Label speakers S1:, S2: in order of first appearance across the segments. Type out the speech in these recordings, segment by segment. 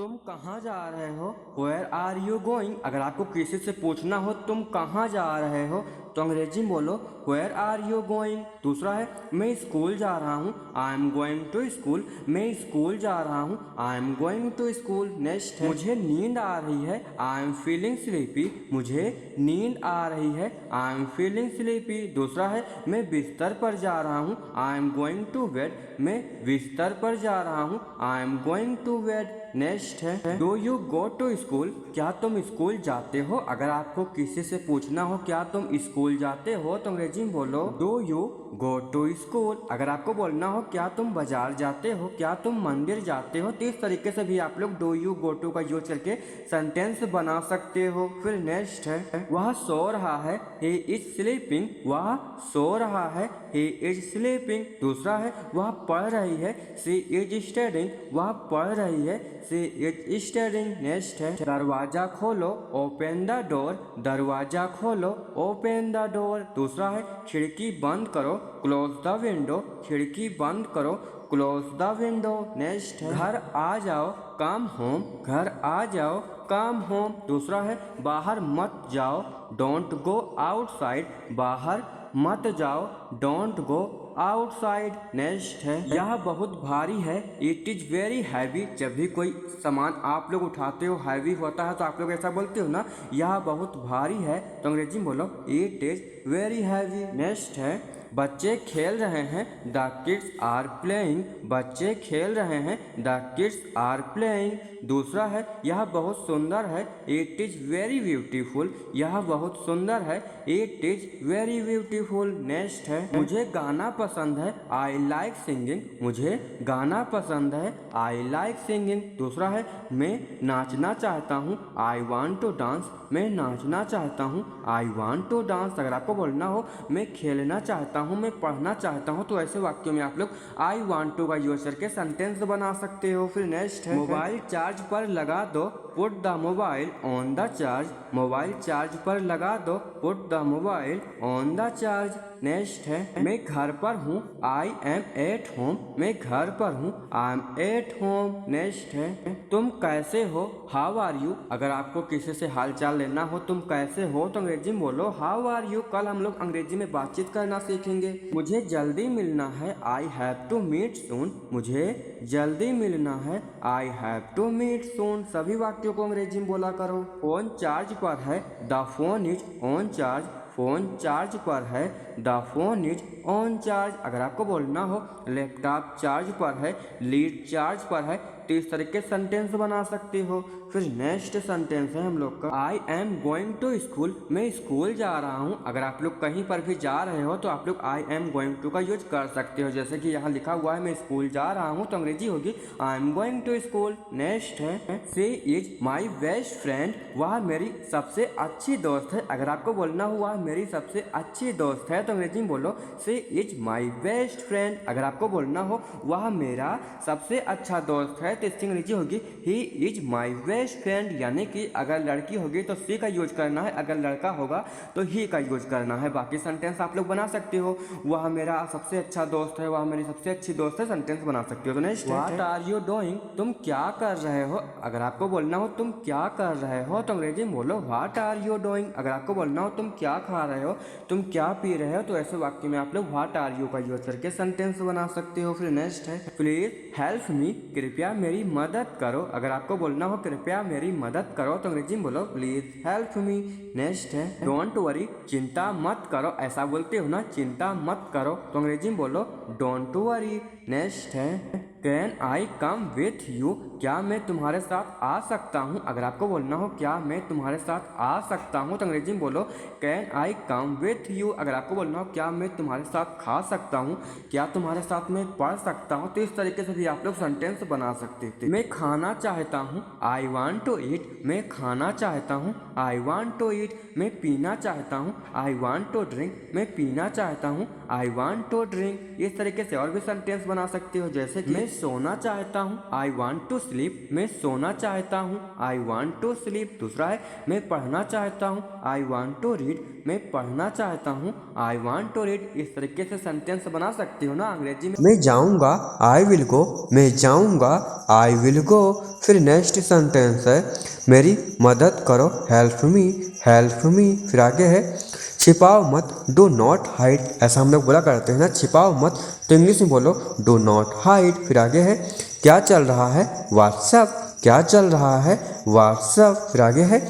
S1: तुम कहाँ जा रहे हो? Where are you going? अगर आपको किसी से पूछना हो तुम कहाँ जा रहे हो तो अंग्रेजी में बोलो वेयर आर यू गोइंग। दूसरा है मैं स्कूल जा रहा हूँ, I am going to school. मैं स्कूल जा रहा हूँ, I am going to school. Next है मुझे नींद आ रही है, आई एम फीलिंग स्लीपी। मुझे नींद आ रही है, आई एम फीलिंग स्लीपी। दूसरा है मैं बिस्तर पर जा रहा हूँ, I am going to bed. मैं बिस्तर पर जा रहा हूँ, I am going to bed. Next है do you go to school? क्या तुम स्कूल जाते हो? अगर आपको किसी से पूछना हो क्या तुम स्कूल जाते हो तो अंग्रेजी में बोलो do you go to school. अगर आपको बोलना हो क्या तुम बाजार जाते हो, क्या तुम मंदिर जाते हो, तो इस तरीके से भी आप लोग डू यू गो टू का यूज करके सेंटेंस बना सकते हो। फिर नेक्स्ट है वह सो रहा है, ही इज स्लीपिंग। वह सो रहा है, ही इज स्लीपिंग। दूसरा है वह पढ़ रही है, शी इज स्टडिंग। वह पढ़ रही है, शी इज स्टडिंग। नेक्स्ट है दरवाजा खोलो, ओपन द डोर। दरवाजा खोलो, ओपन द डोर। दूसरा है खिड़की बंद करो, क्लोज द विंडो। खिड़की बंद करो, क्लोज द विंडो। नेक्स्ट है घर आ जाओ, कम होम। घर आ जाओ, कम होम। दूसरा है बाहर मत जाओ, डोंट गो आउटसाइड। बाहर मत जाओ, डोंट गो आउटसाइड। नेक्स्ट है यह बहुत भारी है, इट इज वेरी हैवी। जब भी कोई सामान आप लोग उठाते हो हैवी होता है तो आप लोग ऐसा बोलते हो ना, यह बहुत भारी है, तो अंग्रेजी में बोलो it is very heavy. Next है बच्चे खेल रहे हैं, द किड्स आर प्लेइंग। बच्चे खेल रहे हैं, द किड्स आर प्लेइंग। दूसरा है यह बहुत सुंदर है, इट इज वेरी ब्यूटीफुल। यह बहुत सुंदर है, it is very beautiful. Next है मुझे गाना पसंद है, आई लाइक सिंगिंग। मुझे गाना पसंद है, आई लाइक सिंगिंग। दूसरा है मैं नाचना चाहता हूँ, आई वॉन्ट टू डांस। मैं नाचना चाहता हूँ, आई वॉन्ट टू डांस। अगर आपको बोलना हो मैं खेलना चाहता हूँ, मैं पढ़ना चाहता हूँ, तो ऐसे वाक्यों में आप लोग आई वॉन्ट टू का यूज करके सेंटेंस बना सकते हो। फिर नेक्स्ट है मोबाइल चार्ज पर लगा दो, put the mobile on the charge. Mobile charge पर लगा दो, put the mobile on the charge. Next है मैं घर पर हूँ, आई एम एट होम। मैं घर पर हूँ, I M at home. Next है तुम कैसे हो, हाउ आर यू। अगर आपको किसी से हालचाल लेना हो तुम कैसे हो तो अंग्रेजी में बोलो हाउ आर यू। कल हम लोग अंग्रेजी में बातचीत करना सीखेंगे। मुझे जल्दी मिलना है, I have to meet soon. मुझे जल्दी मिलना है, I have to meet soon. सभी वाक्यों को अंग्रेजी में बोला करो। फोन चार्ज पर है, the phone is on charge. Phone charge पर है, the phone is on charge. अगर आपको बोलना हो लैपटॉप चार्ज पर है, लीड चार्ज पर है, तो इस तरीके सेंटेंस बना सकते हो। फिर नेक्स्ट सेंटेंस है हम लोग का I am going to school. मैं स्कूल जा रहा हूँ। अगर आप लोग कहीं पर भी जा रहे हो तो आप लोग आई एम गोइंग टू का यूज कर सकते हो। जैसे कि यहाँ लिखा हुआ है मैं स्कूल जा रहा हूँ तो अंग्रेजी होगी I am going to school. Next है she is my best friend. वह मेरी सबसे अच्छी दोस्त है। अगर आपको बोलना हुआ मेरी सबसे अच्छी दोस्त है तो अंग्रेजी में बोलो she is my best friend. अगर आपको बोलना हो वह मेरा सबसे अच्छा दोस्त है तो इसकी अंग्रेजी होगी he is my best friend. यानी कि अगर लड़की होगी तो सी का यूज करना है, अगर लड़का होगा तो ही का यूज करना है। बाकी सेंटेंस आप लोग बना सकते हो, वह मेरा सबसे अच्छा दोस्त है, वह मेरी सबसे अच्छी दोस्त है, सेंटेंस बना सकते हो। तो next what are you doing. तुम क्या कर रहे हो। अगर आपको बोलना हो तुम क्या कर रहे हो तो अंग्रेजी में बोलो व्हाट आर यू डूइंग। अगर आपको बोलना हो तुम क्या खा रहे हो, तुम क्या पी रहे हो, तो ऐसे वाक्य में आप लोग व्हाट आर यू का यूज करके सेंटेंस बना सकते हो। फिर नेक्स्ट है प्लीज हेल्प मी। कृपया मेरी मदद करो। अगर आपको बोलना हो कृपया मेरी मदद करो तो अंग्रेजी में बोलो प्लीज हेल्प मी। नेक्स्ट है डोंट वरी। चिंता मत करो। ऐसा बोलते हो ना चिंता मत करो तो अंग्रेजी में बोलो डोंट वरी। नेक्स्ट है can I come with you. क्या मैं तुम्हारे साथ आ सकता हूँ। अगर आपको बोलना हो क्या मैं तुम्हारे साथ आ सकता हूँ तो अंग्रेजी में बोलो can I come with you. अगर आपको बोलना हो क्या मैं तुम्हारे साथ खा सकता हूँ, क्या तुम्हारे साथ मैं पढ़ सकता हूँ, तो इस तरीके से भी आप लोग सेंटेंस बना सकते थे। मैं खाना चाहता हूँ, आई वांट टू ईट। मैं खाना चाहता हूँ, आई वांट टू ईट। मैं पीना चाहता हूँ, आई वांट टू ड्रिंक। मैं पीना चाहता हूँ, आई वांट टू ड्रिंक। इस तरीके से और भी सेंटेंस बना सकते हो, जैसे कि मैं सोना चाहता हूँ, आई वांट टू स्लीप। मैं सोना चाहता हूँ, आई वांट टू स्लीप। दूसरा है मैं पढ़ना चाहता हूँ, आई वांट टू रीड। मैं पढ़ना चाहता हूँ, आई वांट टू रीड। इस तरीके से सेंटेंस बना सकते हो ना अंग्रेजी में।
S2: मैं जाऊंगा, आई विल गो। मैं जाऊंगा, आई विल गो। फिर नेक्स्ट सेंटेंस है मेरी मदद करो, हेल्प मी, हेल्प मी। फिर आगे है छिपाओ मत, डू नॉट हाइड। ऐसा हम लोग बोला करते हैं ना, छिपाओ मत, तो इंग्लिश में बोलो डू नॉट हाइड। फिर आगे है क्या चल रहा है, व्हाट्सअप। क्या चल रहा है, व्हाट्सअप। फिर आगे है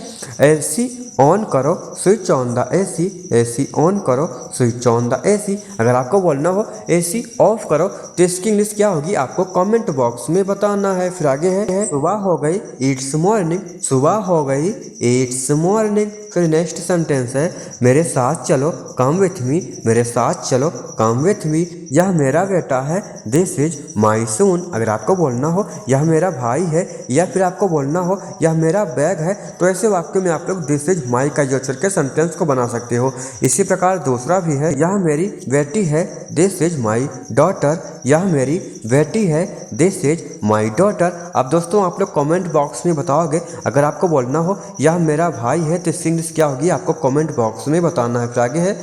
S2: एसी ऑन करो, switch on the AC. AC on करो, स्विच ऑन द एसी। अगर आपको बोलना हो एसी ऑफ करो तो इसकी इंग्लिश क्या होगी, आपको कमेंट बॉक्स में बताना है। फिर आगे है सुबह हो गई, इट्स मॉर्निंग। सुबह हो गई, इट्स मॉर्निंग। फिर नेक्स्ट सेंटेंस है मेरे साथ चलो, कम विथ मी। मेरे साथ चलो, कम विथ मी। यह मेरा बेटा है, दिस इज माई सन। अगर आपको बोलना हो यह मेरा भाई है, या फिर आपको बोलना हो यह मेरा बैग है, तो ऐसे वाक्य में आप लोग दिस इज माई का यूज करके सेंटेंस को बना सकते हो। इसी प्रकार दूसरा भी है यह मेरी बेटी है, दिस इज माई डॉटर। यह मेरी बेटी है, दिस इज माई डॉटर। अब दोस्तों आप लोग कमेंट बॉक्स में बताओगे, अगर आपको बोलना हो यह मेरा भाई है तो इसकी इंग्लिश क्या होगी, आपको कमेंट बॉक्स में बताना है। फिर आगे है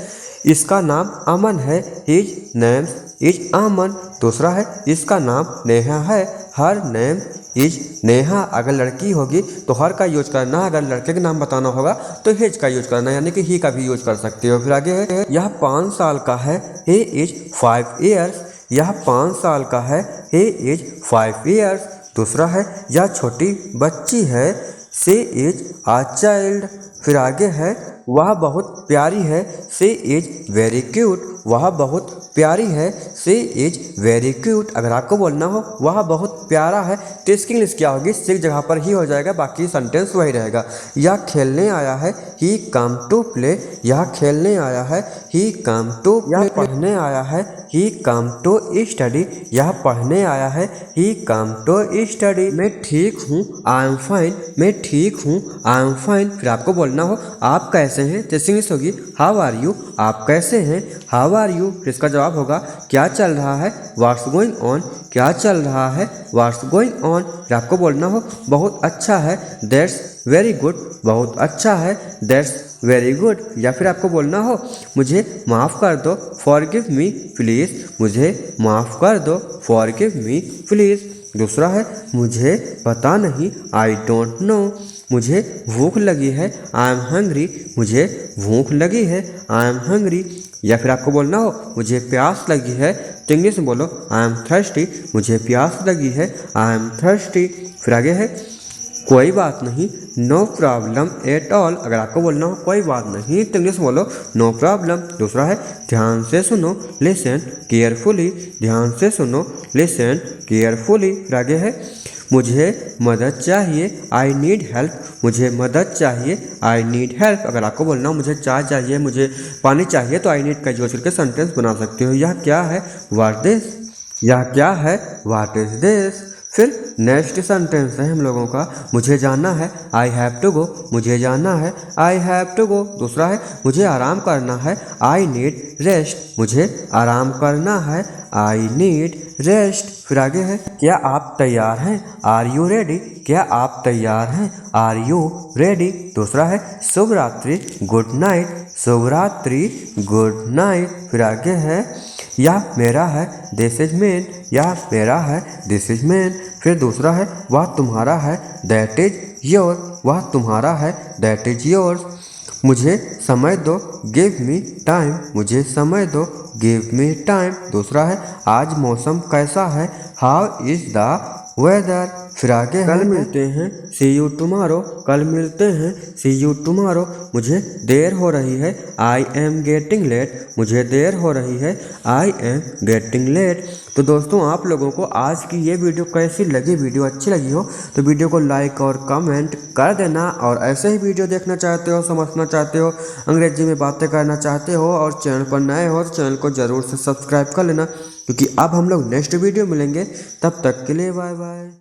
S2: इसका नाम अमन है, हिज नेम इज अमन। दूसरा है इसका नाम नेहा है, हर नेम इज नेहा। अगर लड़की होगी तो हर का यूज करना, अगर लड़के का नाम बताना होगा तो हिज का यूज करना, यानी कि ही का भी यूज कर सकते हो। फिर आगे है यह 5 साल का है, ही इज 5 ईयर्स। यह 5 साल का है, ही इज 5 ईयर्स। दूसरा है यह छोटी बच्ची है, सी इज अ चाइल्ड। फिर आगे है वह बहुत प्यारी है, सी इज वेरी क्यूट। वह बहुत प्यारी है, सी इज वेरी क्यूट। अगर आपको बोलना हो वह बहुत प्यारा है तो इसकी इंग्लिश क्या होगी, सी जगह पर ही हो जाएगा, बाकी सेंटेंस वही रहेगा। यह खेलने आया है, ही कम टू प्ले। यह खेलने आया है, ही कम टू। यह पढ़ने आया है, ही कम टू स्टडी। यह पढ़ने आया है, ही कम टू स्टडी। मैं ठीक हूँ, आई एम फाइन। मैं ठीक हूँ, आई एम फाइन। फिर आपको बोलना हो आप कैसे हैं तो इसकी इंग्लिश होगी हाउ आर यू। आप कैसे हैं, हाउ आर यू। फिर इसका जवाब होगा क्या चल रहा है, व्हाट्स गोइंग ऑन। क्या चल रहा है, व्हाट्स गोइंग ऑन। फिर आपको बोलना हो बहुत अच्छा है, दैट्स वेरी गुड। बहुत अच्छा है, दैट्स वेरी गुड। या फिर आपको बोलना हो मुझे माफ़ कर दो, फॉरगिव मी प्लीज़। मुझे माफ़ कर दो, फॉरगिव मी प्लीज़। दूसरा है मुझे पता नहीं, आई डोंट नो। मुझे भूख लगी है, आई एम हंग्री। मुझे भूख लगी है, आई एम हंग्री। या फिर आपको बोलना हो मुझे प्यास लगी है तो इंग्लिश में बोलो आई एम थर्स्टी। मुझे प्यास लगी है, आई एम थर्स्टी। फिर आगे है कोई बात नहीं, नो प्रॉब्लम एट ऑल। अगर आपको बोलना हो कोई बात नहीं तो इंग्लिश में बोलो नो प्रॉब्लम। दूसरा है ध्यान से सुनो, लिसन केयरफुली। ध्यान से सुनो, लिसन केयरफुली। फिर आगे है मुझे मदद चाहिए, आई नीड हेल्प। मुझे मदद चाहिए, आई नीड हेल्प। अगर आपको बोलना हो मुझे चाय चाहिए, मुझे पानी चाहिए, तो आई नीड का यूज करके सेंटेंस बना सकते हो। यह क्या है, व्हाट दिस। यह क्या है, व्हाट इज दिस। फिर नेक्स्ट सेंटेंस है हम लोगों का मुझे जाना है, आई हैव टू गो। मुझे जाना है, आई हैव टू गो। दूसरा है मुझे आराम करना है, आई नीड रेस्ट। मुझे आराम करना है, आई नीड रेस्ट। फिर आगे है क्या आप तैयार हैं, आर यू रेडी। क्या आप तैयार हैं, आर यू रेडी। दूसरा है शुभ रात्रि, गुड नाइट। शुभ रात्रि, गुड नाइट। फिर आगे है यह मेरा है, दिस इज मेन। यह मेरा है, दिस इज मेन। फिर दूसरा है वह तुम्हारा है, दैट इज योर। वह तुम्हारा है, दैट इज योर्स। मुझे समय दो, गिव मी टाइम। मुझे समय दो, गिव मी टाइम। दूसरा है आज मौसम कैसा है, हाउ इज द वेदर। फिर आगे कल मिलते हैं, सी यू टुमारो। कल मिलते हैं, सी यू टुमारो। मुझे देर हो रही है, आई एम गेटिंग लेट। मुझे देर हो रही है, आई एम गेटिंग लेट। तो दोस्तों आप लोगों को आज की ये वीडियो कैसी लगी, वीडियो अच्छी लगी हो तो वीडियो को लाइक और कमेंट कर देना। और ऐसे ही वीडियो देखना चाहते हो, समझना चाहते हो, अंग्रेजी में बातें करना चाहते हो और चैनल पर नए हो तो चैनल को ज़रूर से सब्सक्राइब कर लेना, क्योंकि अब हम लोग नेक्स्ट वीडियो मिलेंगे। तब तक के लिए बाय बाय।